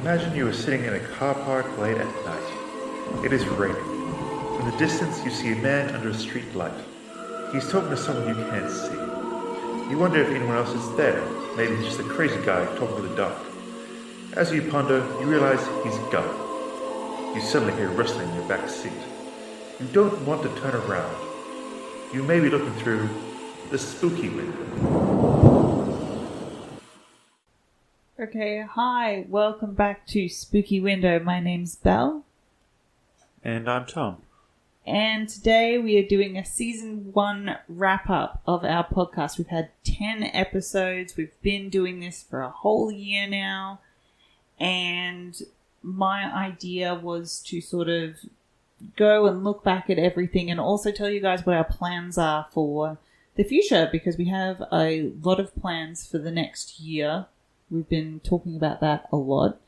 Imagine you are sitting in a car park late at night. It is raining. In the distance you see a man under a street light. He's talking to someone you can't see. You wonder if anyone else is there. Maybe he's just a crazy guy talking to the dark. As you ponder, you realize he's gone. You suddenly hear rustling in your back seat. You don't want to turn around. You may be looking through the spooky window. Okay, hi, welcome back to Spooky Window. My name's Belle. And I'm Tom. And today we are doing a season 1 wrap-up of our podcast. We've had 10 episodes. We've been doing this for a whole year now. And my idea was to sort of go and look back at everything and also tell you guys what our plans are for the future, because we have a lot of plans for the next year. We've been talking about that a lot.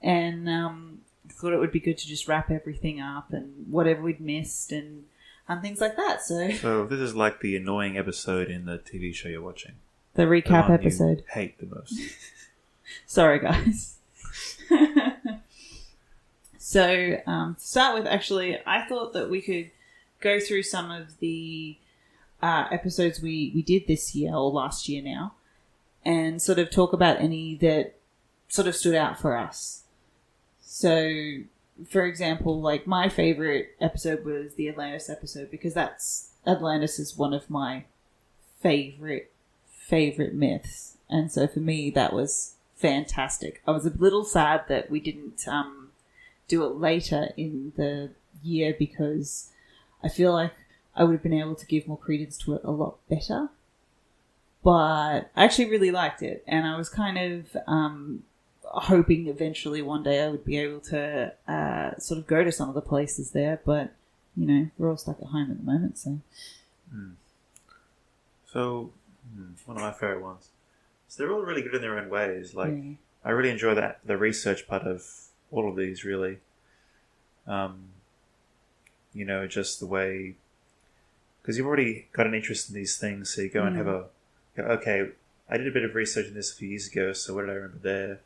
And thought it would be good to just wrap everything up and whatever we'd missed and things like that. So this is like the annoying episode in the TV show you're watching. The recap the episode. You hate the most. Sorry, guys. So, to start with, actually, I thought that we could go through some of the episodes we did this year, or last year now, and sort of talk about any that sort of stood out for us. So, for example, like my favorite episode was the Atlantis episode, because Atlantis is one of my favorite myths. And so for me, that was fantastic. I was a little sad that we didn't do it later in the year, because I feel like I would have been able to give more credence to it a lot better. But I actually really liked it, and I was kind of hoping eventually one day I would be able to sort of go to some of the places there, but, you know, we're all stuck at home at the moment, so... So, one of my favourite ones. So they're all really good in their own ways. Like, Yeah. I really enjoy the research part of all of these, really. You know, just the way... Because you've already got an interest in these things, so you go and have go, okay, I did a bit of research in this a few years ago, so what did I remember there?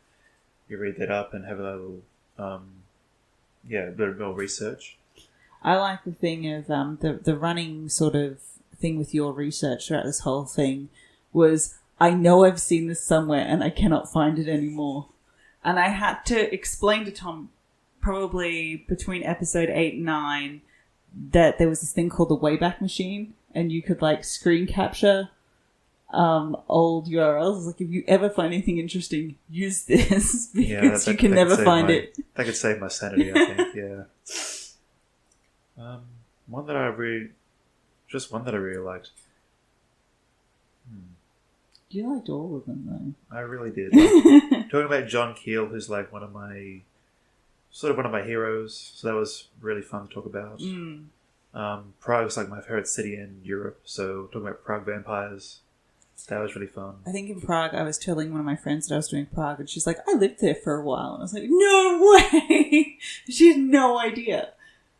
You read that up and have a little, a bit more research. I like the thing of the running sort of thing with your research throughout this whole thing was, I know I've seen this somewhere and I cannot find it anymore. And I had to explain to Tom probably between episode 8 and 9 that there was this thing called the Wayback Machine, and you could like screen capture old URLs. Like, if you ever find anything interesting, use this, because you can never find it. That could save my sanity, I think. Yeah. One that I really liked. You liked all of them, though. I really did. Like, talking about John Keel, who's like one of my heroes. So that was really fun to talk about. Prague's like my favorite city in Europe. So talking about Prague vampires. That was really fun. I think in Prague, I was telling one of my friends that I was doing Prague, and she's like, I lived there for a while. And I was like, no way! She had no idea.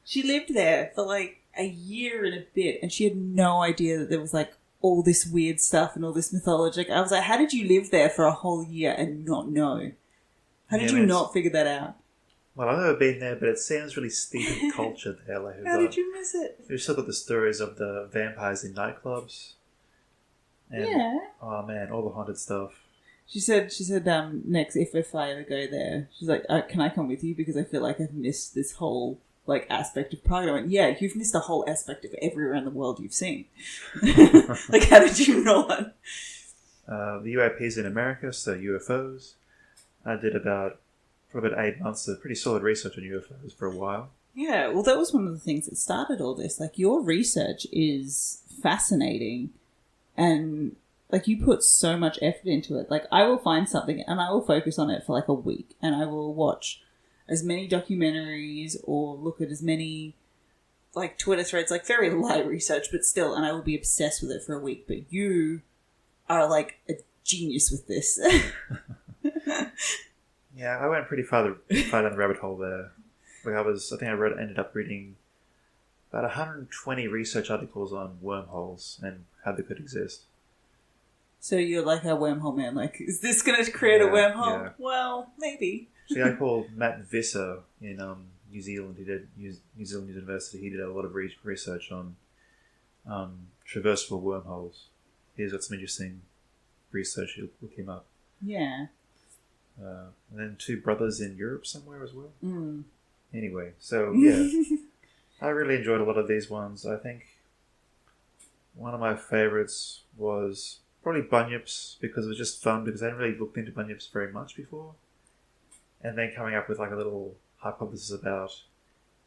She lived there for like a year and a bit, and she had no idea that there was like all this weird stuff and all this mythology. I was like, how did you live there for a whole year and not know? How did you not figure that out? Well, I've never been there, but it seems really steeped in culture there. Like, how did you miss it? We've still got the stories of the vampires in nightclubs. And, oh man, all the haunted stuff. She said, next, if I ever go there, she's like, can I come with you? Because I feel like I've missed this whole, like, aspect of Prague. I went, yeah, you've missed a whole aspect of everywhere in the world you've seen. Like, how did you not? The UAPs in America, so UFOs. I did about 8 months of pretty solid research on UFOs for a while. Yeah, well, that was one of the things that started all this. Like, your research is fascinating. And, like, you put so much effort into it. Like, I will find something and I will focus on it for, like, a week. And I will watch as many documentaries or look at as many, like, Twitter threads. Like, very light research, but still. And I will be obsessed with it for a week. But you are, like, a genius with this. Yeah, I went pretty far down the rabbit hole there. Like, ended up reading about 120 research articles on wormholes and how they could exist. So you're like a wormhole man. Like, is this going to create a wormhole? Yeah. Well, maybe. See, I called Matt Visser in New Zealand. He did New Zealand University. He did a lot of research on traversable wormholes. He's got some interesting research. You'll look him up. Yeah. And then two brothers in Europe somewhere as well. Mm. Anyway, so yeah, I really enjoyed a lot of these ones. I think one of my favourites was probably Bunyips because it was just fun because I hadn't really looked into Bunyips very much before. And then coming up with like a little hypothesis about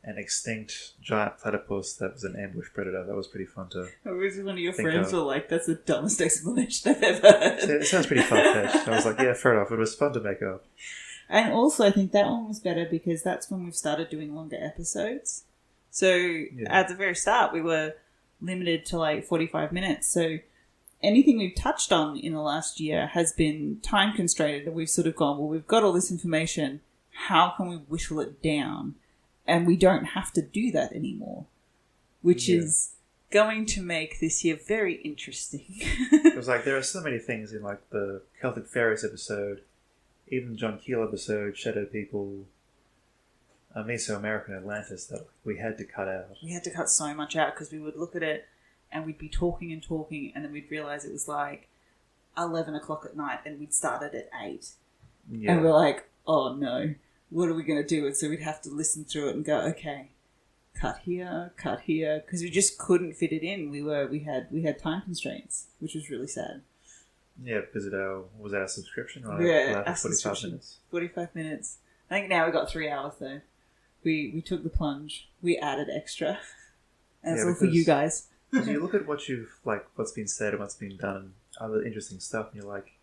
an extinct giant platypus that was an ambush predator. That was pretty fun to I was one of your think friends of. were like, that's the dumbest explanation I've ever heard. So it sounds pretty far-fetched. I was like, yeah, fair enough. It was fun to make up. And also, I think that one was better because that's when we've started doing longer episodes. So at the very start, we were limited to like 45 minutes. So anything we've touched on in the last year has been time constrained. And we've sort of gone, well, we've got all this information. How can we whittle it down? And we don't have to do that anymore, which is going to make this year very interesting. It was like, there are so many things in like the Celtic Fairies episode, even the John Keel episode, Shadow People, Mesoamerican Atlantis, that we had to cut out. We had to cut so much out because we would look at it and we'd be talking and talking and then we'd realise it was like 11 o'clock at night and we'd started at 8. Yeah. And we're like, oh no, what are we going to do? And so we'd have to listen through it and go, okay, cut here, because we just couldn't fit it in. We had time constraints, which was really sad. Yeah, because was our subscription? Or yeah, our 45 minutes. 45 minutes. I think now we've got 3 hours though. We took the plunge. We added extra. And it's all for you guys. Because you look at what's been said and what's been done and other interesting stuff, and you're like,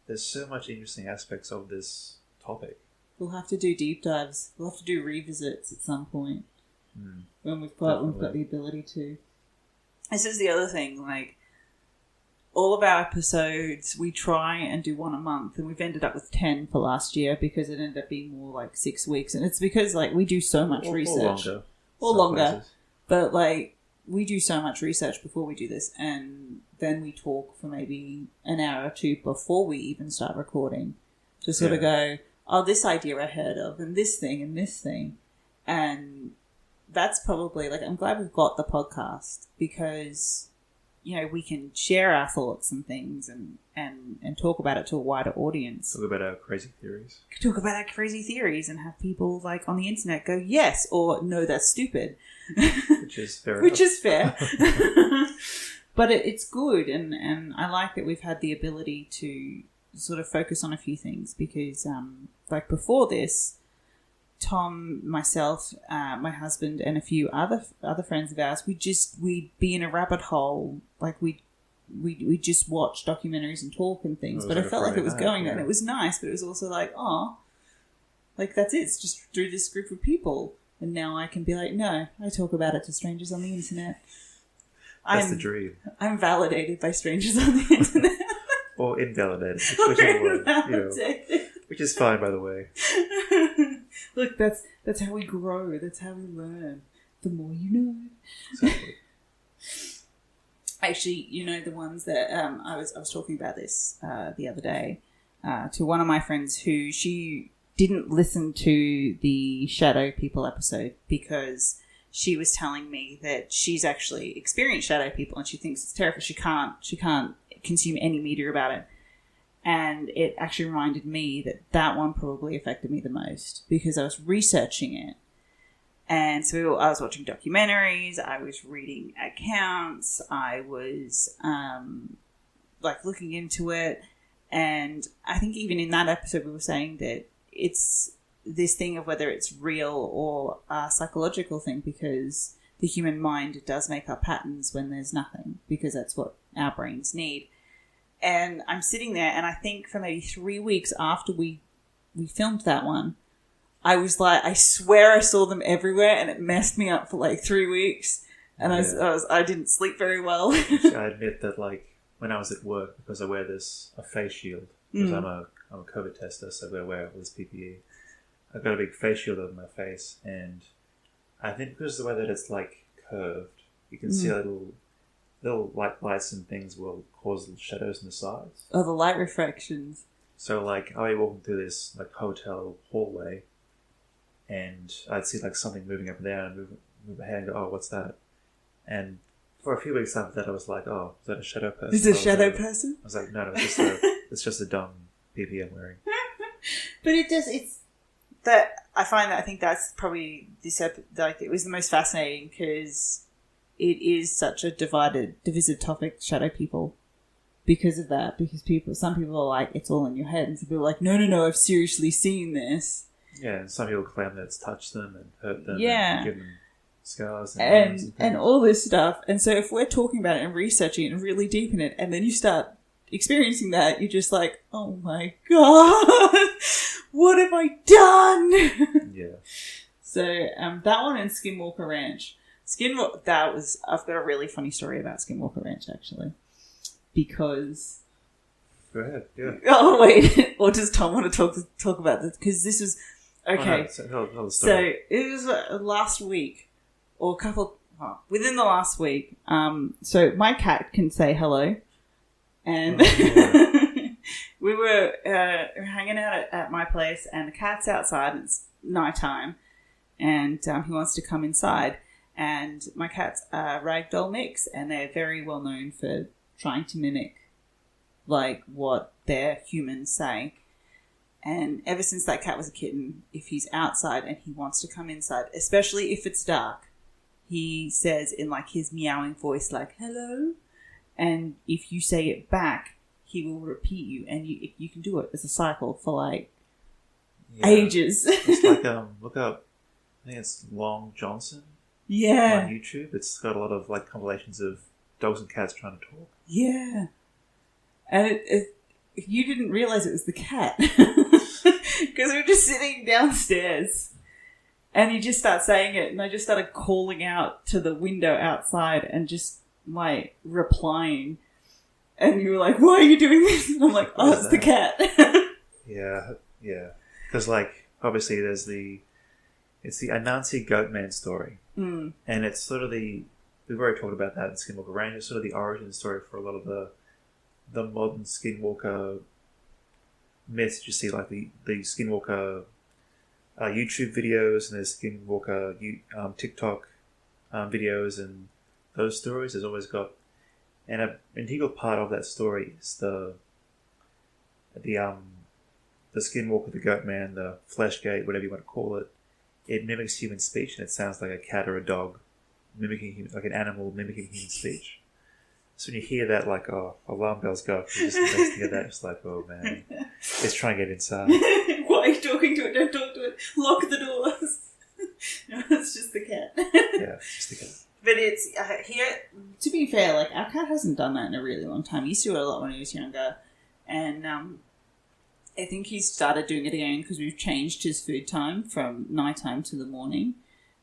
there's so much interesting aspects of this topic. We'll have to do deep dives. We'll have to do revisits at some point when we've got the ability to. This is the other thing. Like all of our episodes, we try and do one a month, and we've ended up with 10 for last year because it ended up being more like 6 weeks, and it's because like we do so much research, or longer, but like we do so much research before we do this, and then we talk for maybe an hour or two before we even start recording to sort of go, oh, this idea I heard of, and this thing. And that's probably, like, I'm glad we've got the podcast because, you know, we can share our thoughts and things and talk about it to a wider audience. Talk about our crazy theories. And have people, like, on the internet go, yes, or no, that's stupid. Which is fair Which is fair. But it's good, and I like that we've had the ability to sort of focus on a few things because, like before this, Tom, myself, my husband, and a few other friends of ours, we'd be in a rabbit hole. Like we just watch documentaries and talk and things. But I felt like it was going, and it was nice. But it was also like, oh, like that's it. It's just through this group of people, and now I can be like, no, I talk about it to strangers on the internet. That's the dream. I'm validated by strangers on the internet. Or invalidated, whichever way, which is fine, by the way. Look, that's how we grow. That's how we learn. The more you know. Exactly. Actually, you know the ones that I was talking about this the other day to one of my friends who she didn't listen to the Shadow People episode because she was telling me that she's actually experienced shadow people and she thinks it's terrifying. She can't consume any media about it. And it actually reminded me that one probably affected me the most because I was researching it. And so I was watching documentaries, I was reading accounts, I was like looking into it. And I think even in that episode we were saying that it's this thing of whether it's real or a psychological thing because the human mind does make up patterns when there's nothing because that's what our brains need. And I'm sitting there and I think for maybe 3 weeks after we filmed that one, I was like, I swear I saw them everywhere and it messed me up for like 3 weeks. And I didn't sleep very well. I admit that like when I was at work, because I wear a face shield, because I'm a COVID tester, so I've got to wear all this PPE. I've got a big face shield over my face, and I think because of the way that it's like curved, you can see little lights and things will cause little shadows in the sides. Oh, the light refractions. So like I'd be walking through this like hotel hallway, and I'd see like something moving up and down, and move my head and go, "Oh, what's that?" And for a few weeks after that, I was like, "Oh, is that a shadow person?" Is it a shadow person? I was like, "No, it's just a dumb PPE I'm wearing." But it's that I find that I think that's probably like it was the most fascinating because it is such a divisive topic, shadow people, because of that. Because some people are like, it's all in your head, and some people are like, no, I've seriously seen this. Yeah, and some people claim that it's touched them and hurt them, Yeah, and given them scars and all this stuff. And so if we're talking about it and researching it and really deep in it, and then you start experiencing that, you're just like, oh my god, what have I done? Yeah. So that one and Skinwalker Ranch. I've got a really funny story about Skinwalker Ranch actually, because. Go ahead. Yeah. Oh wait, or does Tom want to talk about this? Because this was okay. Oh, no. So it was last week, or within the last week. So my cat can say hello, and we were hanging out at my place, and the cat's outside. And it's nighttime, and he wants to come inside. And my cat's a ragdoll mix, and they're very well known for trying to mimic like what their humans say. And ever since that cat was a kitten, if he's outside and he wants to come inside, especially if it's dark, he says in like his meowing voice, like hello, and if you say it back, he will repeat you, and you can do it as a cycle for like ages. It's like look up, I think it's Long Johnson. Yeah. On YouTube, it's got a lot of like compilations of dogs and cats trying to talk. Yeah. And you didn't realise it was the cat. Because we were just sitting downstairs. And he just started saying it. And I just started calling out to the window outside and just, like, replying. And you were like, why are you doing this? And I'm like, oh, it's the cat. Yeah. Because, like, obviously it's the Anansi Goatman story. Mm. And it's sort of we've already talked about that in Skinwalker Ranch. It's sort of the origin story for a lot of the modern Skinwalker myths. You see, like the Skinwalker YouTube videos, and there's Skinwalker TikTok videos, and those stories. There's always got, and an integral part of that story is the Skinwalker, the Goatman, the Fleshgate, whatever you want to call it. It mimics human speech, and it sounds like a cat or a dog mimicking like an animal mimicking human speech. So when you hear that, like, oh, alarm bells go off, you just next to that, it's like, oh man, it's trying to get inside. Why are you talking to it? Don't talk to it. Lock the doors. No, it's just the cat. Yeah, it's just the cat. But it's here. To be fair, like our cat hasn't done that in a really long time. He used to do it a lot when he was younger, and I think he's started doing it again because we've changed his food time from nighttime to the morning,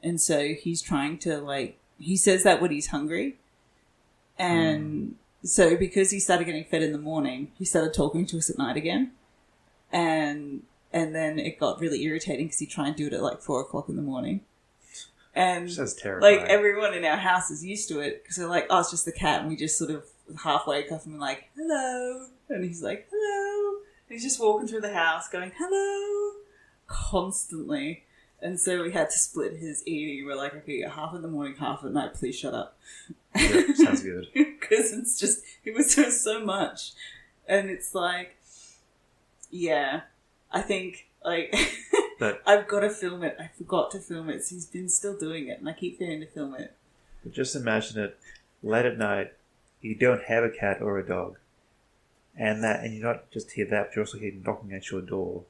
and so he's trying to like. He says that when he's hungry. And so because he started getting fed in the morning, he started talking to us at night again. And then it got really irritating because he'd try and do it at like 4 o'clock in the morning. And that's terrifying. Like everyone in our house is used to it because they're like, oh, it's just the cat. And we just sort of half wake up and we're like, hello. And he's like, hello. And he's just walking through the house going, hello, constantly. And so we had to split his eating. We're like, okay, half in the morning, half at night. Please shut up. Yeah, sounds good. Because it was just so much. And it's like, yeah, I think, like, but, I've got to film it. I forgot to film it. So he's been still doing it. And I keep forgetting to film it. But just imagine it, late at night, you don't have a cat or a dog. And you not just hear that, but you also hear knocking at your door.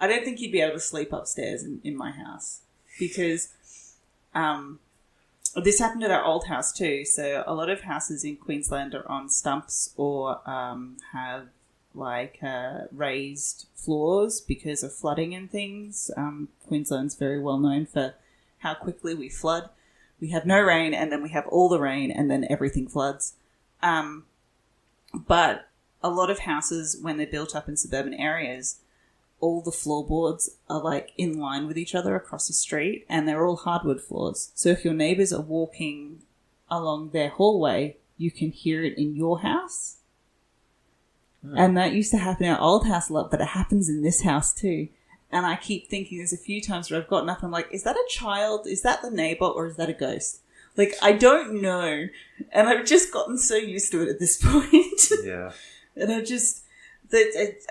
I don't think you'd be able to sleep upstairs in my house because this happened at our old house too. So a lot of houses in Queensland are on stumps or have like raised floors because of flooding and things. Queensland's very well known for how quickly we flood. We have no rain and then we have all the rain and then everything floods. But a lot of houses, when they're built up in suburban areas, all the floorboards are like in line with each other across the street and they're all hardwood floors. So if your neighbours are walking along their hallway, you can hear it in your house. And that used to happen in our old house a lot, but it happens in this house too. And I keep thinking there's a few times where I've gotten up and I'm like, is that a child? Is that the neighbour? Or is that a ghost? Like, I don't know. And I've just gotten so used to it at this point. Yeah. And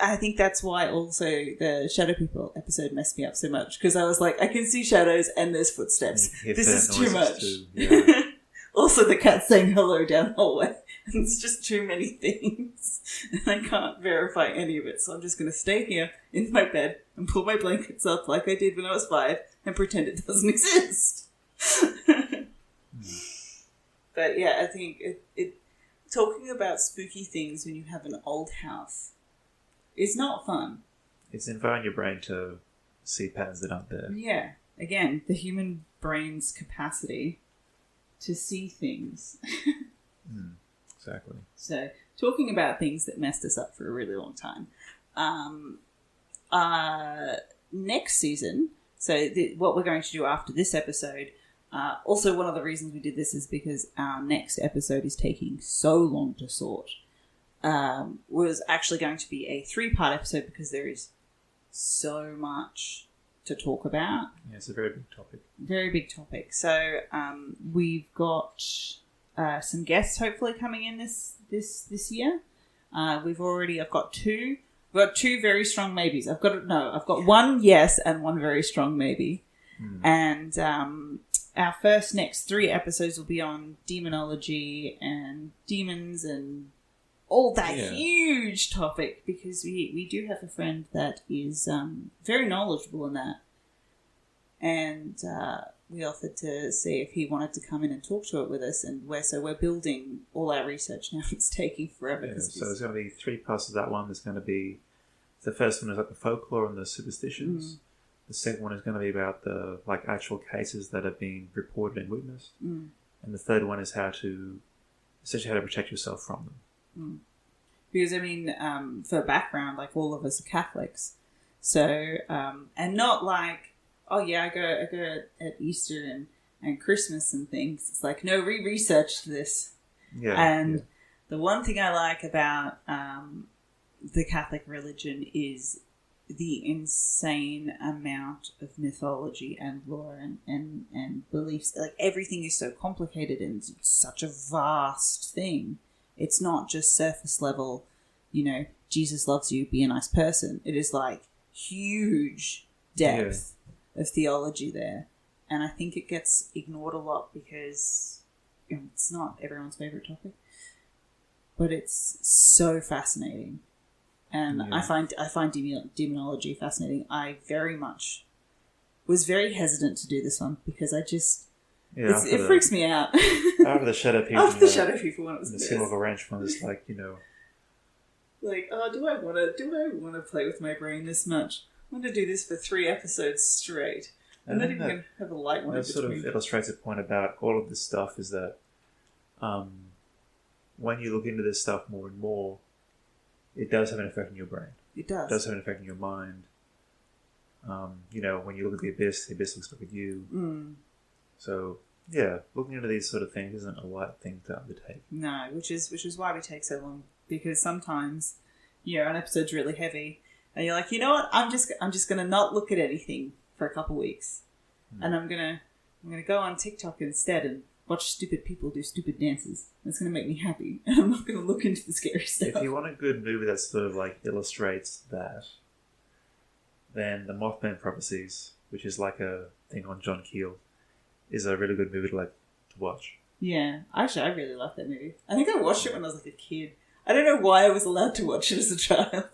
I think that's why also the Shadow People episode messed me up so much. Because I was like, I can see shadows and there's footsteps. This is too much. Yeah. Also, the cat saying hello down the hallway. And it's just too many things. And I can't verify any of it. So I'm just going to stay here in my bed and pull my blankets up like I did when I was 5 and pretend it doesn't exist. But yeah, I think it talking about spooky things when you have an old house is not fun. It's inviting your brain to see patterns that aren't there. Yeah. Again, the human brain's capacity to see things. Exactly. So, talking about things that messed us up for a really long time. Next season, so what we're going to do after this episode, also one of the reasons we did this is because our next episode is taking so long to sort, was actually going to be a 3-part episode because there is so much to talk about. Yeah, it's a very big topic. Very big topic. So we've got some guests hopefully coming in this year. I've got two. I've got 2 very strong maybes. I've got 1 yes and 1 very strong maybe. And our next 3 episodes will be on demonology and demons and all that huge topic, because we do have a friend that is very knowledgeable in that. And we offered to see if he wanted to come in and talk to it with us, and we're building all our research now. It's taking forever. Yeah, so there's going to be 3 parts of that one. There's going to be, the first one is like the folklore and the superstitions. The second one is going to be about the actual cases that have been reported and witnessed. And the third one is essentially how to protect yourself from them. Because, I mean, for background, like, all of us are Catholics. So, and not like, oh yeah, I go at Easter and Christmas and things. It's like, no, we researched this. The one thing I like about the Catholic religion is the insane amount of mythology and lore and beliefs. Like, everything is so complicated and it's such a vast thing. It's not just surface level, Jesus loves you, be a nice person. It is like huge depth of theology there. And I think it gets ignored a lot because it's not everyone's favorite topic. But it's so fascinating. And I find demonology fascinating. I very much was very hesitant to do this one because I just... it freaks me out. After the Shadow People. After the Shadow People one, it was the Skinwalker Ranch one is like, Like, oh, do I want to play with my brain this much? I want to do this for 3 episodes straight. I'm not even going to have a light one in between. That sort of illustrates a point about all of this stuff is that when you look into this stuff more and more, it does have an effect on your brain. It does. It does have an effect on your mind. When you look at the abyss looks back at you. So, yeah, looking into these sort of things isn't a light thing to undertake. No, which is why we take so long. Because sometimes, an episode's really heavy, and you're like, you know what? I'm just going to not look at anything for a couple weeks, and I'm gonna go on TikTok instead and watch stupid people do stupid dances. That's going to make me happy, and I'm not going to look into the scary stuff. If you want a good movie that sort of illustrates that, then The Mothman Prophecies, which is like a thing on John Keel, is a really good movie to watch. Yeah, actually, I really like that movie. I think I watched it when I was a kid. I don't know why I was allowed to watch it as a child.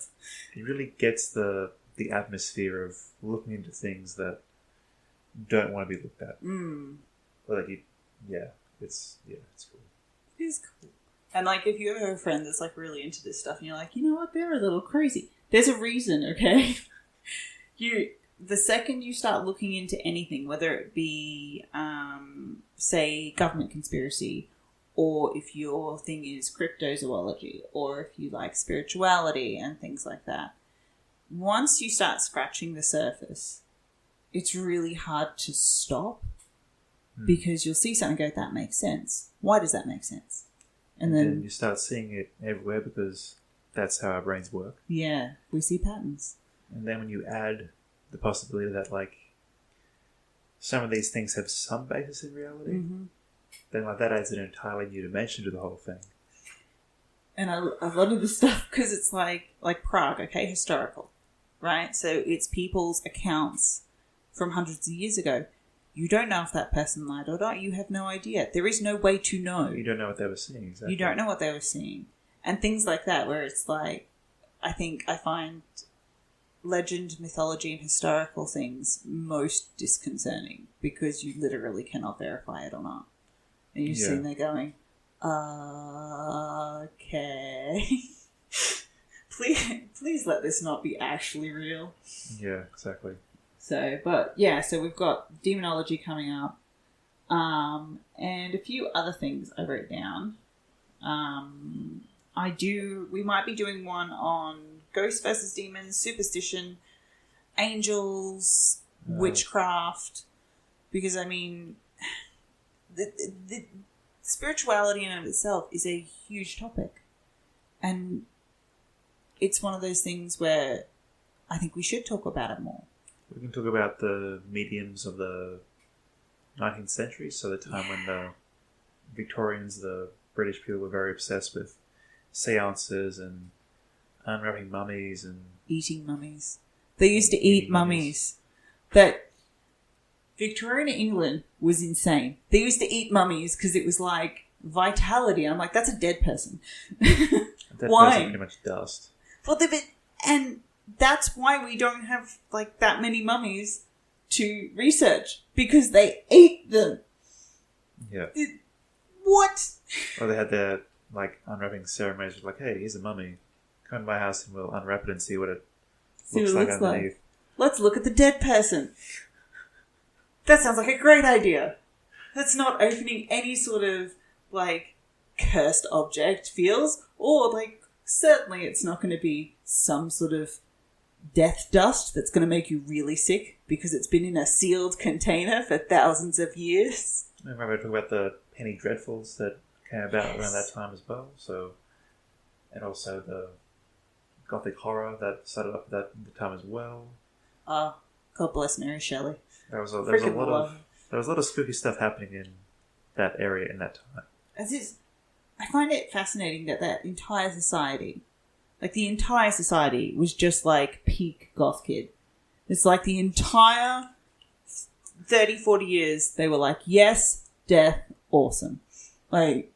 It really gets the atmosphere of looking into things that don't want to be looked at. But it's cool. It is cool. And if you ever have a friend that's really into this stuff, and you're like, you know what, they're a little crazy. There's a reason, okay? The second you start looking into anything, whether it be, say, government conspiracy, or if your thing is cryptozoology, or if you like spirituality and things like that, once you start scratching the surface, it's really hard to stop because you'll see something and go, that makes sense. Why does that make sense? And then you start seeing it everywhere because that's how our brains work. Yeah, we see patterns. And then when you add the possibility that, like, some of these things have some basis in reality, then like that adds an entirely new dimension to the whole thing. And a lot of the stuff, because it's like Prague, okay, historical, right? So it's people's accounts from hundreds of years ago. You don't know if that person lied or not. You have no idea. There is no way to know. You don't know what they were seeing, exactly. You don't know what they were seeing. And things like that, where it's like, I find legend, mythology, and historical things most disconcerting because you literally cannot verify it or not. And you're sitting there going, okay. Please let this not be actually real. Yeah, exactly. So we've got demonology coming up, and a few other things I wrote down. We might be doing one on ghosts versus demons, superstition, angels, witchcraft, because I mean, the spirituality in and of itself is a huge topic, and it's one of those things where I think we should talk about it more. We can talk about the mediums of the 19th century, so the time when the Victorians, the British people, were very obsessed with seances and unwrapping mummies and eating mummies. They used to eat mummies. That Victorian England was insane. They used to eat mummies because it was like vitality. I'm like, that's a dead person. Why? Person pretty much dust. Well, and that's why we don't have like that many mummies to research, because they ate them. Yeah. What? Or they had their like unwrapping ceremonies, like, hey, here's a mummy. Come to my house and we'll unwrap it and see what it looks like underneath. Let's look at the dead person. That sounds like a great idea. That's not opening any sort of like cursed object feels, or like certainly it's not going to be some sort of death dust that's going to make you really sick because it's been in a sealed container for thousands of years. I remember talking about the penny dreadfuls that came about around that time as well. So, and also the gothic horror that started up at that time as well. God bless Mary Shelley. There was a lot of spooky stuff happening in that area in that time. I find it fascinating that entire society, like the entire society, was just like peak goth kid. It's like the entire 30, 40 years they were like, yes, death, awesome. Like,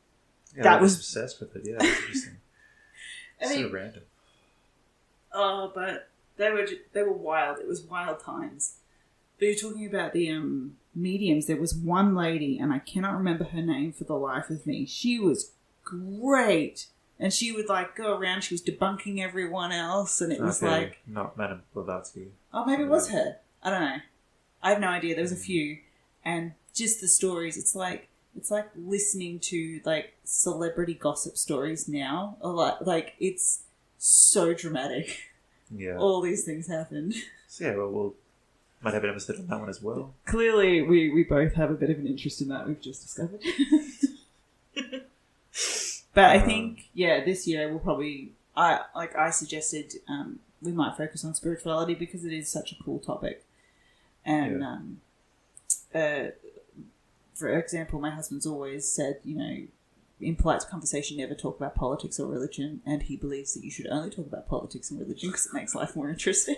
yeah, that was obsessed with it. Yeah, that's interesting. So random. Oh, but they were wild. It was wild times. But you're talking about the mediums. There was one lady, and I cannot remember her name for the life of me. She was great, and she would like go around. She was debunking everyone else, and it was like not Madame Blavatsky. Oh, maybe it was her. I don't know. I have no idea. There was a few, and just the stories. It's like listening to like celebrity gossip stories now. A lot, like it's so dramatic. Yeah, all these things happened. So yeah, we'll might have an episode on that one as well. Clearly, we both have a bit of an interest in that. We've just discovered. But I think this year we'll probably I suggested we might focus on spirituality because it is such a cool topic, and for example, my husband's always said, in polite conversation, never talk about politics or religion, and he believes that you should only talk about politics and religion because it makes life more interesting.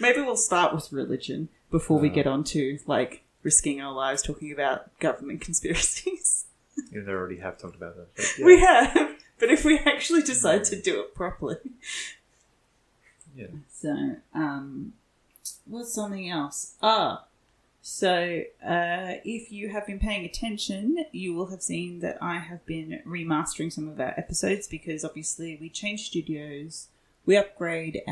Maybe we'll start with religion before we get on to, like, risking our lives talking about government conspiracies. You already have talked about that. But we have, but if we actually decide to do it properly. Yeah. So, what's something else? So, if you have been paying attention, you will have seen that I have been remastering some of our episodes because obviously we changed studios. We upgraded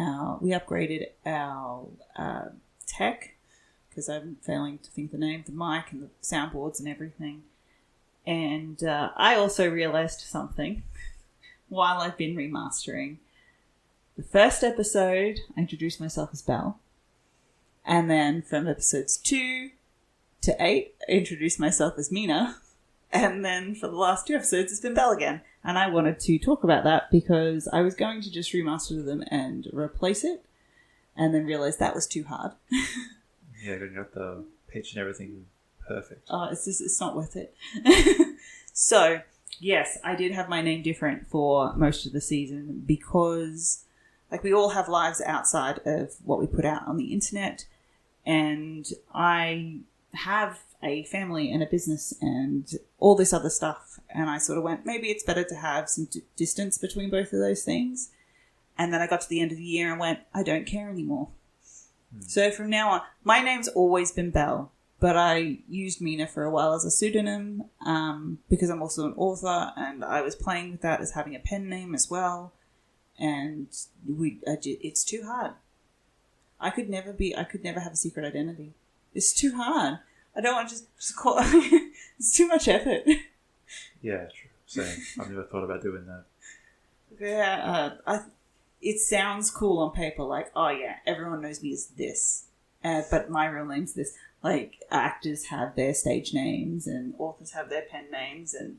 our tech because I'm failing to think the name, the mic and the soundboards and everything. And I also realised something while I've been remastering. The first episode, I introduced myself as Belle. And then from episodes 2 to 8, I introduced myself as Mina. And then for the last 2 episodes, it's been Belle again. And I wanted to talk about that because I was going to just remaster them and replace it, and then realised that was too hard. Yeah, you got the pitch and everything perfect. Oh, it's not worth it. So, yes, I did have my name different for most of the season because, like, we all have lives outside of what we put out on the internet, and I have a family and a business and all this other stuff, and I sort of went, maybe it's better to have some distance between both of those things. And then I got to the end of the year and went, I don't care anymore. So from now on, my name's always been Belle, but I used Mina for a while as a pseudonym because I'm also an author, and I was playing with that as having a pen name as well. And it's too hard. I could never have a secret identity. It's too hard. I don't want to just call. It's too much effort. Yeah, true. Same. I've never thought about doing that. Yeah, it sounds cool on paper, like, oh yeah, everyone knows me as this, but my real name's this. Like, actors have their stage names, and authors have their pen names, and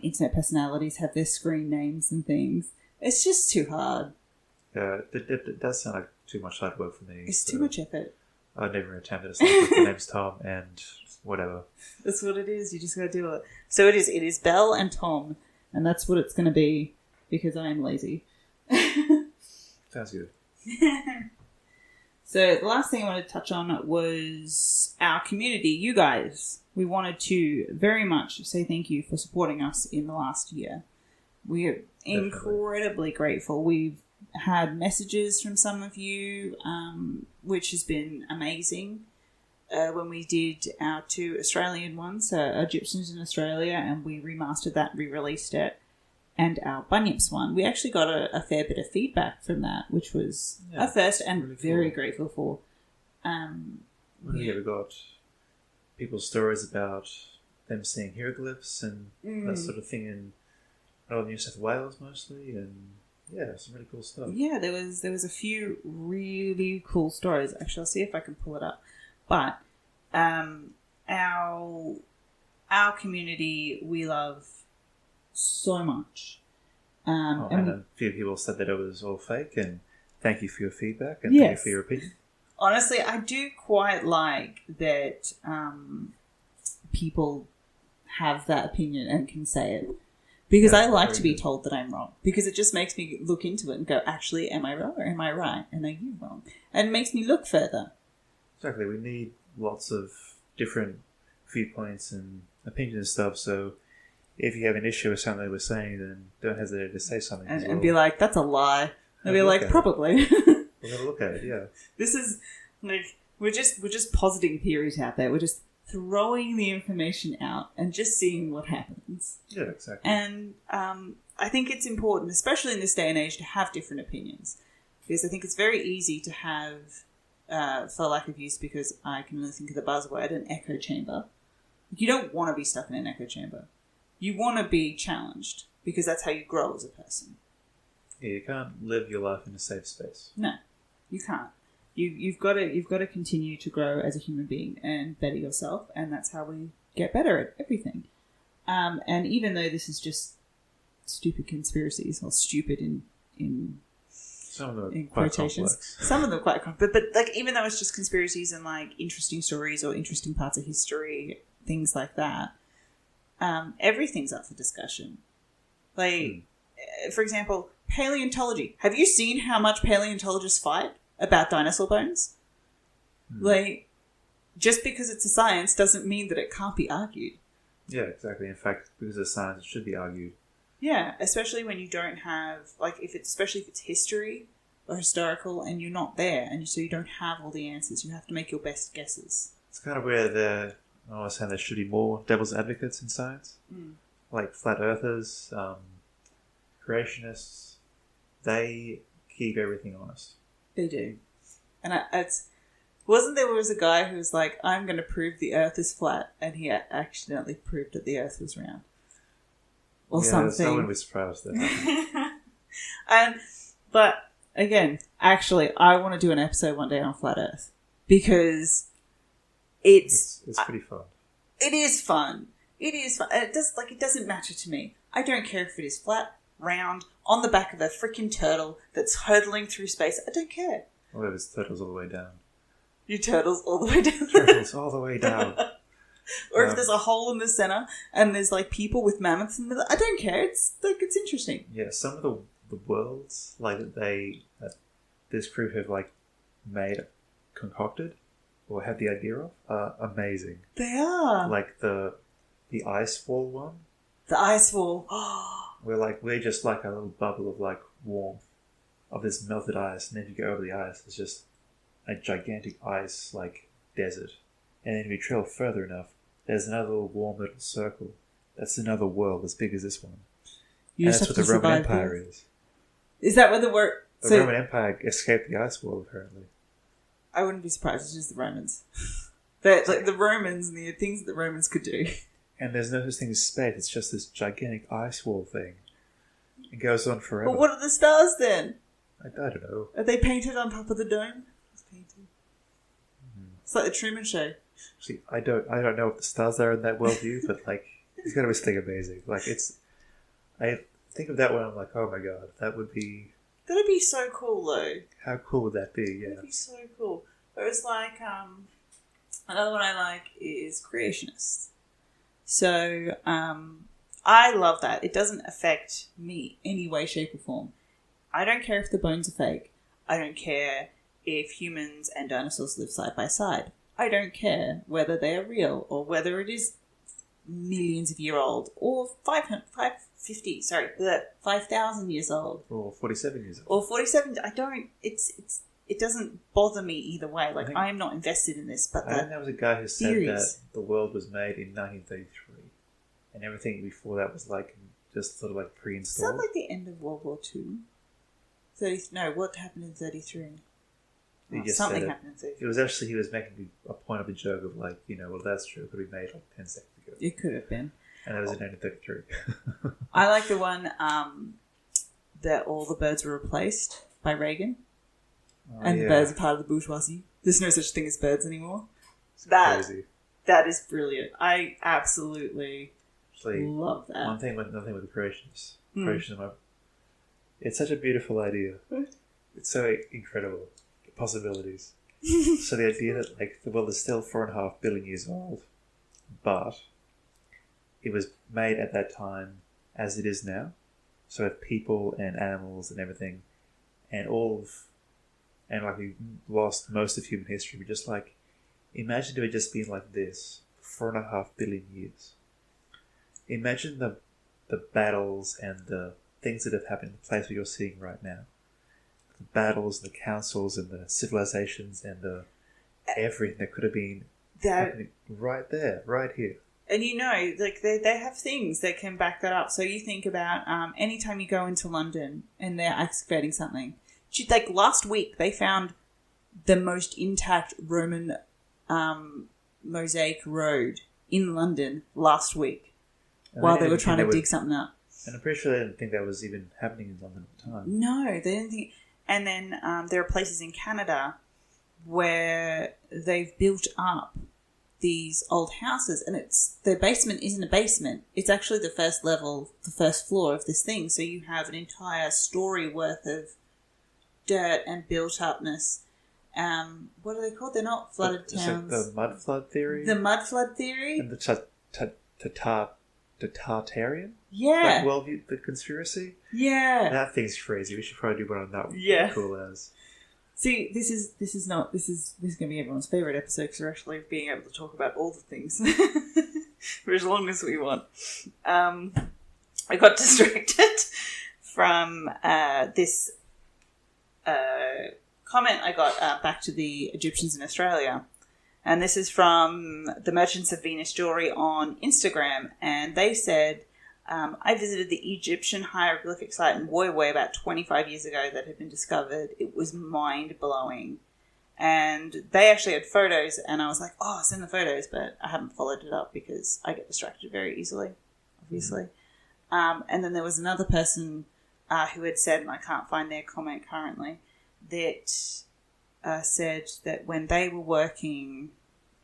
internet personalities have their screen names and things. It's just too hard. Yeah, it does sound like too much hard work for me. It's too much effort. I never attempted it. Like, the name's Tom and whatever. That's what it is. You just gotta do it. So it is Belle and Tom, and that's what it's gonna be because I am lazy. Sounds good. So the last thing I wanted to touch on was our community. You guys, we wanted to very much say thank you for supporting us in the last year. We are incredibly grateful. We've had messages from some of you, which has been amazing. When we did our 2 Australian ones, Egyptians in Australia, and we remastered that, re-released it, and our Bunyips one, we actually got a fair bit of feedback from that, which was a first, and really very grateful for. We got people's stories about them seeing hieroglyphs and that sort of thing in New South Wales mostly, and yeah, some really cool stuff. Yeah, there was a few really cool stories. Actually, I'll see if I can pull it up. But our community we love so much. And a few people said that it was all fake, and thank you for your feedback and thank you for your opinion. Honestly, I do quite like that people have that opinion and can say it. Because I like to be told that I'm wrong. Because it just makes me look into it and go, actually, am I wrong or am I right? And are you wrong? And it makes me look further. Exactly. We need lots of different viewpoints and opinions and stuff. So if you have an issue with something we're saying, then don't hesitate to say something. And be like, that's a lie. And be like, probably. We're going to look at it, yeah. This is, like, we're just positing theories out there. We're just throwing the information out and just seeing what happens. Yeah, exactly. And I think it's important, especially in this day and age, to have different opinions. Because I think it's very easy to have, for lack of use, because I can only think of the buzzword, an echo chamber. You don't want to be stuck in an echo chamber. You want to be challenged, because that's how you grow as a person. Yeah, you can't live your life in a safe space. No, you can't. You've got to continue to grow as a human being and better yourself, and that's how we get better at everything. And even though this is just stupid conspiracies, or stupid in some of them in quite quotations, complex. Some of them quite complex, but like even though it's just conspiracies and like interesting stories or interesting parts of history, things like that, everything's up for discussion. Like, for example, paleontology. Have you seen how much paleontologists fight about dinosaur bones? Like, just because it's a science doesn't mean that it can't be argued. Yeah, exactly. In fact, because it's science, it should be argued. Yeah, especially when you don't have, like, especially if it's history or historical and you're not there, and so you don't have all the answers. You have to make your best guesses. It's kind of where I was saying there should be more devil's advocates in science. Like flat earthers, creationists. They keep everything honest. They do. And there was a guy who was like, I'm going to prove the earth is flat, and he accidentally proved that the earth was round. Or something. Yeah, someone was surprised that. But, again, actually, I want to do an episode one day on flat earth. Because it's pretty fun. It is fun. It is fun. It doesn't matter to me. I don't care if it is flat, round, on the back of a freaking turtle that's hurtling through space. I don't care. Or if it's turtles all the way down. You turtles all the way down. Turtles all the way down. Or if there's a hole in the center and there's like people with mammoths in the middle. I don't care. It's interesting. Yeah, some of the worlds that this group have like concocted or had the idea of are amazing. They are. Like the ice wall one. The ice wall. We're just like a little bubble of like warmth of this melted ice, and then you go over the ice, it's just a gigantic ice like desert. And then if you travel further enough, there's another little warm little circle. That's another world as big as this one. You and just that's have what to the Roman survive Empire there. is. Is that what the word? The Roman Empire escaped the ice wall, apparently. I wouldn't be surprised. It's just the Romans. The Romans and the things that the Romans could do. And there's no such thing as space. It's just this gigantic ice wall thing. It goes on forever. But what are the stars then? I don't know. Are they painted on top of the dome? It's painted. It's like the Truman Show. See, I don't know what the stars are in that worldview, but like it's got to be something amazing. Like I think of that one. I'm like, oh my god, that would be. That'd be so cool, though. How cool would that be? Yeah. That'd be so cool. Whereas, like, another one I like is Creationists. So, I love that. It doesn't affect me any way, shape, or form. I don't care if the bones are fake. I don't care if humans and dinosaurs live side by side. I don't care whether they are real or whether it is millions of year old or 5,000 years old. Or 47 years old. Or 47. I don't, it doesn't bother me either way. Like, I am not invested in this, but I think there was a guy who said theories. that the world was made in 1933 and everything before that was like just sort of like Is pre-installed. that like the end of World War II? What happened in 33? He just Something said happened in 33. It was actually, he was making a point of a joke of like, well, that's true. It could be made like 10 seconds ago. It could have been. And that was in 1933. I like the one that all the birds were replaced by Reagan. And the birds are part of the bourgeoisie. There's no such thing as birds anymore. Crazy. That is brilliant. I absolutely Actually, love that. One thing with the creationists. It's such a beautiful idea. It's so incredible. The possibilities. So the idea that like the world is still 4.5 billion years old, but it was made at that time as it is now. So with people and animals and everything, and like we lost most of human history. We just like imagine if it just been like this for 4.5 billion years. Imagine the battles and the things that have happened in the place where you're seeing right now. The battles, the councils, and the civilizations, and the everything that could have been happening right there, right here. And like they have things that can back that up. So you think about anytime you go into London and they're excavating something. Like last week, they found the most intact Roman mosaic road in London last week while they were trying to dig something up. And I'm pretty sure they didn't think that was even happening in London at the time. No, they didn't think. And then there are places in Canada where they've built up these old houses, and their basement isn't a basement. It's actually the first level, the first floor of this thing. So you have an entire story worth of dirt and built-upness. What are they called? They're not flooded towns. Like the mud flood theory? The mud flood theory? And the Tartarian? Yeah. Like worldview, the conspiracy? Yeah. That thing's crazy. We should probably do one on that one. Yeah. Cool as. See, this is going to be everyone's favourite episode because we're actually being able to talk about all the things for as long as we want. I got distracted from this comment I got back to the Egyptians in Australia. And this is from the Merchants of Venus Jewelry on Instagram. And they said, I visited the Egyptian hieroglyphic site in Woy Woy about 25 years ago that had been discovered. It was mind-blowing. And they actually had photos, and I was like, oh, send the photos, but I haven't followed it up because I get distracted very easily, obviously. And then there was another person who had said, and I can't find their comment currently, that said that when they were working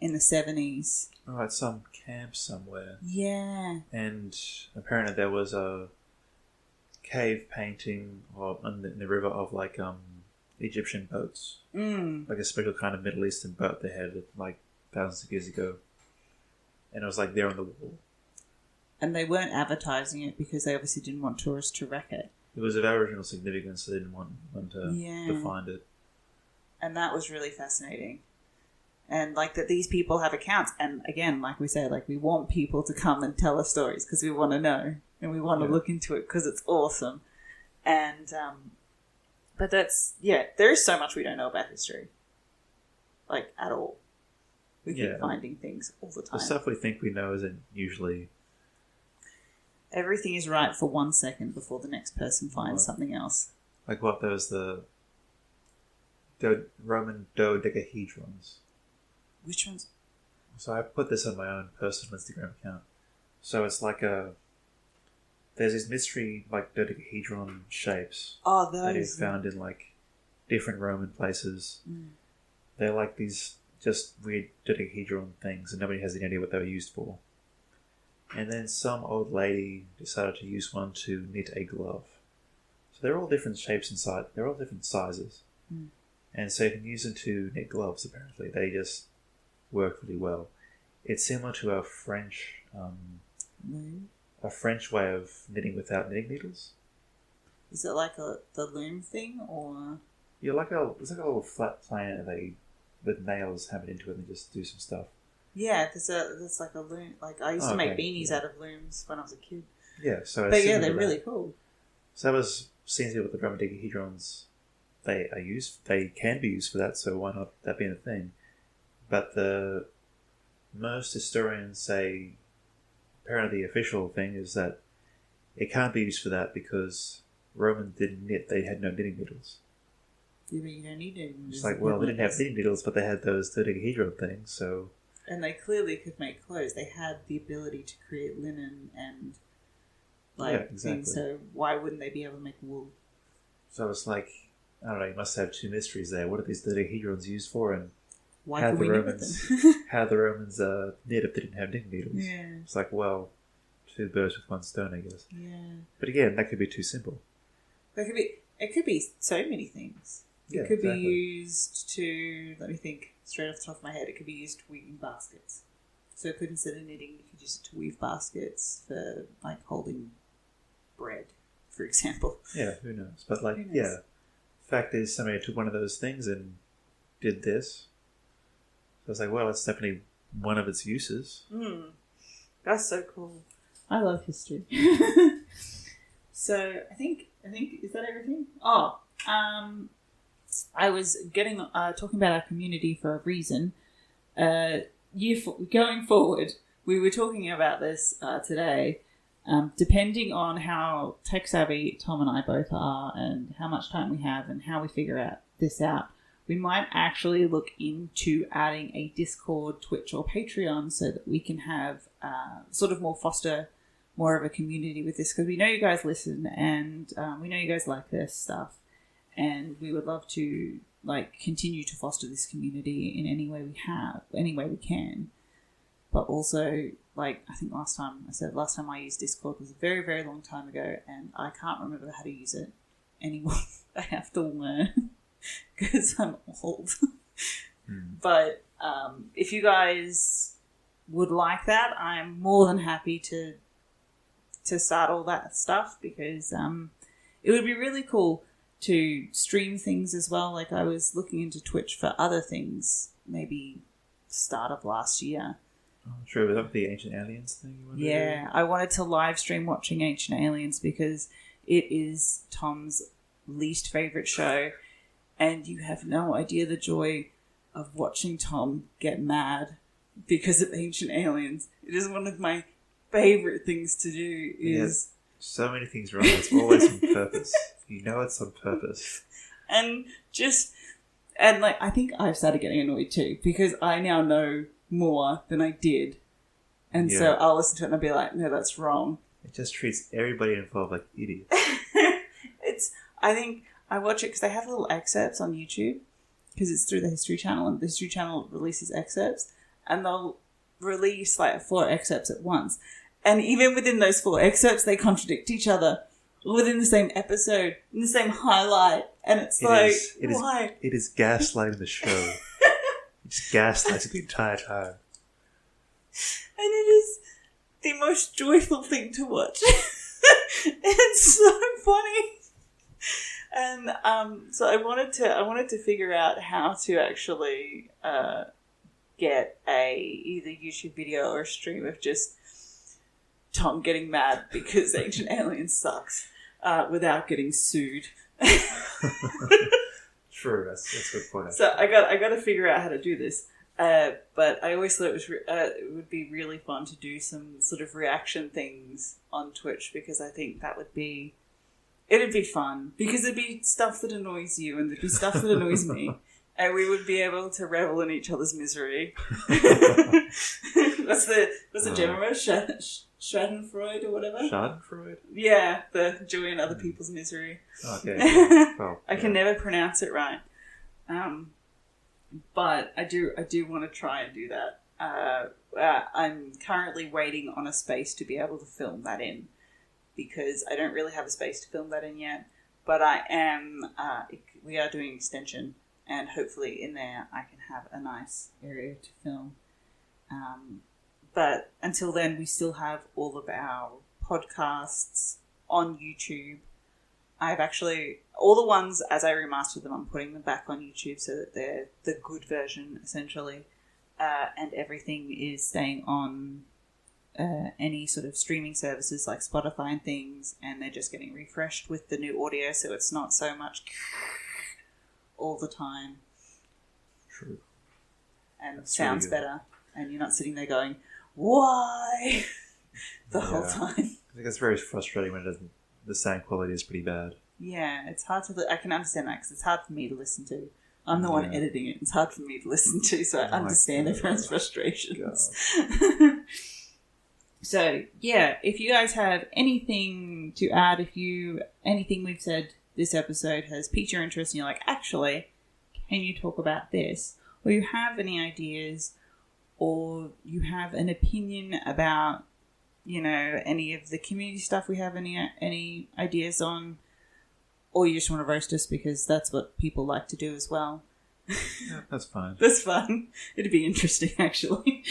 in the 70s. Oh, at some camp somewhere. Yeah. And apparently there was a cave painting in the river of like Egyptian boats. Like a special kind of Middle Eastern boat they had like thousands of years ago. And it was like there on the wall. And they weren't advertising it because they obviously didn't want tourists to wreck it. It was of Aboriginal significance, so they didn't want them to find it. And that was really fascinating. And like that these people have accounts. And again, like we say, like we want people to come and tell us stories because we want to know and we want to look into it because it's awesome. And, but that's, there is so much we don't know about history. Like at all. We keep finding things all the time. The stuff we think we know isn't usually... Everything is right for 1 second before the next person finds something else. Like what? There was the Roman dodecahedrons. Which ones? So I put this on my own personal Instagram account. So it's like there's these mystery like dodecahedron shapes. Oh, that those. is found in like different Roman places. They're like these just weird dodecahedron things, and nobody has any idea what they were used for. And then some old lady decided to use one to knit a glove. So they're all different shapes inside. They're all different sizes. And so you can use them to knit gloves, apparently. They just work really well. It's similar to a French way of knitting without knitting needles. Is it like the loom thing, or...? Yeah, it's like a little flat plane and with nails hammered into it and they just do some stuff. Yeah, there's like a loom. Like I used to make beanies out of looms when I was a kid. Yeah, so but yeah, they're really cool. So that was seems to be what the Roman dodecahedrons they are used. They can be used for that. So why not that being a thing? But the most historians say, apparently the official thing is that it can't be used for that because Romans didn't knit. They had no knitting needles. Yeah, but you don't need it. It's like, well, they didn't have knitting needles, but they had those dodecahedron things, so... And they clearly could make clothes. They had the ability to create linen and things, so why wouldn't they be able to make wool? So it's like, I don't know, you must have two mysteries there. What are these dodecahedrons used for, and why how can the we Romans how the Romans knit if they didn't have knitting needles? Yeah. It's like, well, two birds with one stone, I guess. Yeah. But again, that could be too simple. It could be so many things. Yeah, it could exactly. be used to, let me think, straight off the top of my head, it could be used to weaving baskets. So it could, instead of knitting, you could use it to weave baskets for, like, holding bread, for example. Yeah, who knows? But, like, yeah, fact is, somebody took one of those things and did this. So I was like, well, it's definitely one of its uses. That's so cool. I love history. So, I think, is that everything? Oh, I was talking about our community for a reason. Going forward, we were talking about this today. Depending on how tech savvy Tom and I both are, and how much time we have, and how we figure this out, we might actually look into adding a Discord, Twitch, or Patreon so that we can have foster more of a community with this, because we know you guys listen and we know you guys like this stuff. And we would love to continue to foster this community in any way we can. But also, I think last time I used Discord was a very, very long time ago, and I can't remember how to use it anymore. I have to learn because I'm old. But if you guys would like that, I'm more than happy to start all that stuff, because it would be really cool to stream things as well. Like, I was looking into Twitch for other things, maybe start of last year. Oh, true. Was that the Ancient Aliens thing you wanted to do? I wanted to live stream watching Ancient Aliens because it is Tom's least favourite show, and you have no idea the joy of watching Tom get mad because of Ancient Aliens. It is one of my favourite things to do. So many things wrong. It's always on purpose. You know it's on purpose. And I think I've started getting annoyed too, because I now know more than I did. And so I'll listen to it and I'll be like, no, that's wrong. It just treats everybody involved like idiots. I think I watch it because they have little excerpts on YouTube, because it's through the History Channel, and the History Channel releases excerpts. and they'll release like 4 excerpts at once. And even within those 4 excerpts, they contradict each other within the same episode, in the same highlight. And it's why? It is gaslighting the show. It's gaslighting the entire time. And it is the most joyful thing to watch. It's so funny. And so I wanted to figure out how to actually get a either YouTube video or a stream of just Tom getting mad because Ancient Aliens sucks without getting sued. True, that's a good point. So I got to figure out how to do this. But I always thought it would be really fun to do some sort of reaction things on Twitch, because I think it'd be fun, because it'd be stuff that annoys you and there'd be stuff that annoys me, and we would be able to revel in each other's misery. What's the German word? Schadenfreude or whatever? Schadenfreude? Yeah, the joy in other people's misery. Okay. Well, I can never pronounce it right. But I do want to try and do that. I'm currently waiting on a space to be able to film that in, because I don't really have a space to film that in yet. But I am. We are doing extension, and hopefully in there I can have a nice area to film. But until then, we still have all of our podcasts on YouTube. I've actually, all the ones as I remastered them, I'm putting them back on YouTube so that they're the good version, essentially. And everything is staying on any sort of streaming services like Spotify and things, and they're just getting refreshed with the new audio, so it's not so much all the time. True. And it That's sounds really good. better, and you're not sitting there going, why? the whole time. I think that's very frustrating when it doesn't. The sound quality is pretty bad. Yeah, it's hard to. I can understand that because it's hard for me to listen to. I'm the one editing it. It's hard for me to listen to, so I understand everyone's frustrations. So yeah, if you guys have anything to add, anything we've said this episode has piqued your interest, and you're like, actually, can you talk about this? Or you have any ideas, or you have an opinion about, any of the community stuff we have any ideas on, or you just want to roast us because that's what people like to do as well. Yeah, that's fine. That's fun. It'd be interesting, actually.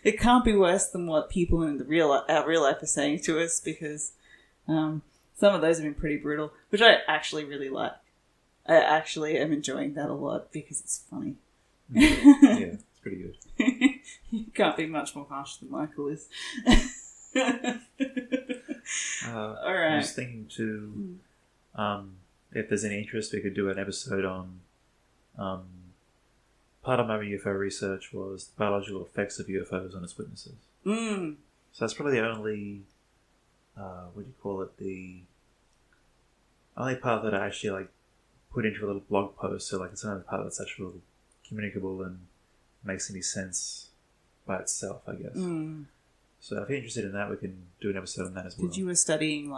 It can't be worse than what people in our real life are saying to us, because some of those have been pretty brutal, which I actually really like. I actually am enjoying that a lot because it's funny. Yeah, it's pretty good. You can't be much more harsh than Michael is. All right. I was thinking too, if there's any interest, we could do an episode on. Part of my UFO research was the biological effects of UFOs on its witnesses. Mm. So that's probably the only, what do you call it? The only part that I actually put into a little blog post. So it's another part that's actually communicable and makes any sense by itself, I guess. Mm. So if you're interested in that, we can do an episode on that as well. Did you were studying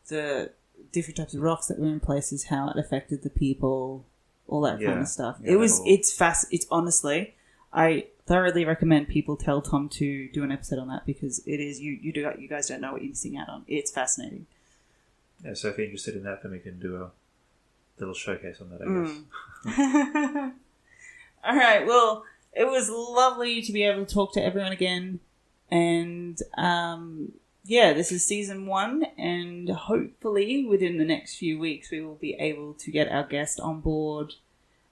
the different types of rocks that were in places, how it affected the people, all that kind of stuff? Yeah, It's honestly, I thoroughly recommend people tell Tom to do an episode on that, because it is you guys don't know what you're missing out on. It's fascinating. Yeah, so if you're interested in that, then we can do a little showcase on that, I guess. All right, well, it was lovely to be able to talk to everyone again, and this is season 1, and hopefully within the next few weeks we will be able to get our guest on board,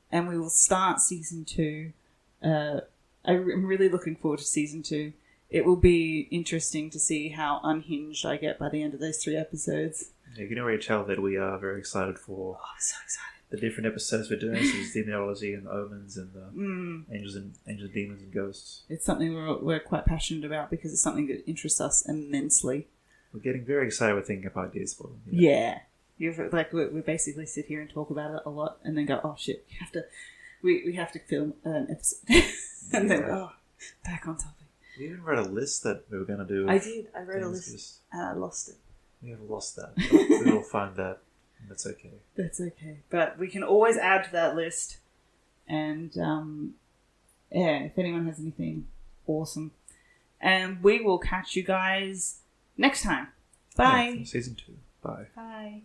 and we will start season 2. I'm really looking forward to season 2. It will be interesting to see how unhinged I get by the end of those 3 episodes. Yeah, you can already tell that we are very excited for I'm so excited. the different episodes we're doing, such as demonology and omens and angels, demons, and ghosts. It's something we're quite passionate about, because it's something that interests us immensely. We're getting very excited. We're thinking of ideas for them. Yeah. We basically sit here and talk about it a lot, and then go, oh shit, we have to film an episode. And then, back on topic. We even wrote a list that we were going to do. I did. I wrote a list, and I lost it. We have lost that. We will find that. And that's okay. That's okay. But we can always add to that list. And if anyone has anything awesome. And we will catch you guys next time. Bye. Yeah, season 2. Bye. Bye.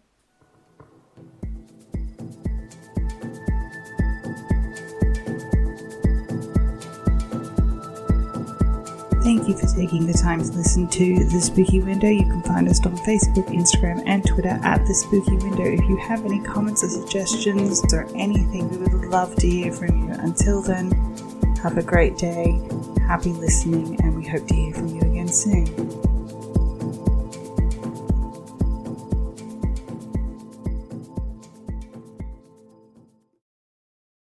Thank you for taking the time to listen to The Spooky Window. You can find us on Facebook, Instagram, and Twitter at The Spooky Window. If you have any comments or suggestions or anything, we would love to hear from you. Until then, have a great day, happy listening, and we hope to hear from you again soon.